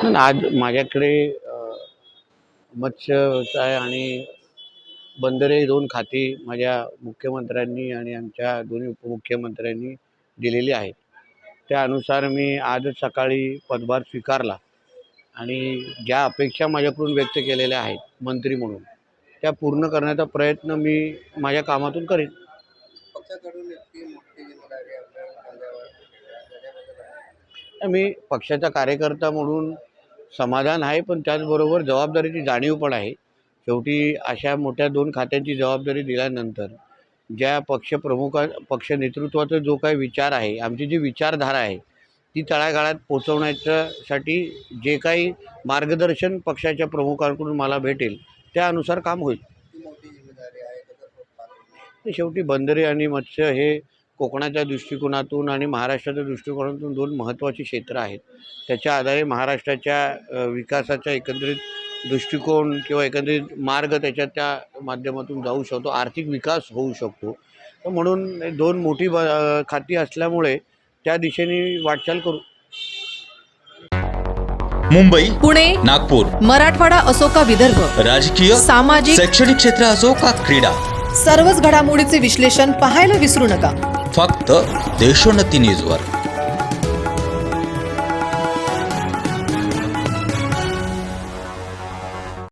पण आज माझ्याकडे मत्स्य व्यवसाय आणि बंदरे दोन खाती माझ्या मुख्यमंत्र्यांनी आणि आमच्या दोन्ही उपमुख्यमंत्र्यांनी दिलेली आहेत. त्यानुसार मी आजच सकाळी पदभार स्वीकारला आणि ज्या अपेक्षा माझ्याकडून व्यक्त केलेल्या आहेत मंत्री म्हणून, त्या पूर्ण करण्याचा प्रयत्न मी माझ्या कामातून करेन. पक्षाकडून इतकी मोठी जिम्मेदारी आपल्या खांद्यावर झाल्याबद्दल आहे. मी पक्षाचा कार्यकर्ता म्हणून समाधान आहे, पण त्याचबरोबर जबाबदारीची जाणीव पण आहे. शेवटी अशा मोठ्या दोन खात्यांची जबाबदारी दिल्यानंतर ज्या पक्ष नेतृत्वाचा जो काही विचार आहे, आमची जी विचारधारा आहे, ती तळागाळात पोचवण्याच्यासाठी जे काही मार्गदर्शन पक्षाच्या प्रमुखांकडून मला भेटेल त्यानुसार काम होईल. ती मोठी जिम्मेदारी आहे त्याचा तो पार होईल. ते शेवटी बंदरे आणि मत्स्य हे कोकणाच्या दृष्टिकोनातून आणि महाराष्ट्राच्या दृष्टिकोनातून दोन महत्त्वाची क्षेत्र आहेत. त्याच्या आधारे महाराष्ट्राच्या विकासाचा एकंदरीत दृष्टिकोन किंवा एकंदरीत मार्ग त्या माध्यमातून जाऊ शकतो, आर्थिक विकास होऊ शकतो. तर म्हणून दोन मोठी खाती असल्यामुळे त्या दिशेने वाटचाल करू. मुंबई, पुणे, नागपूर, मराठवाडा असो का विदर्भ, राजकीय, सामाजिक, शैक्षणिक क्षेत्र असो का क्रीडा, सर्वच घडामोडीचे विश्लेषण पाहायला विसरू नका. फक्त देशोन्नती न्यूजवर.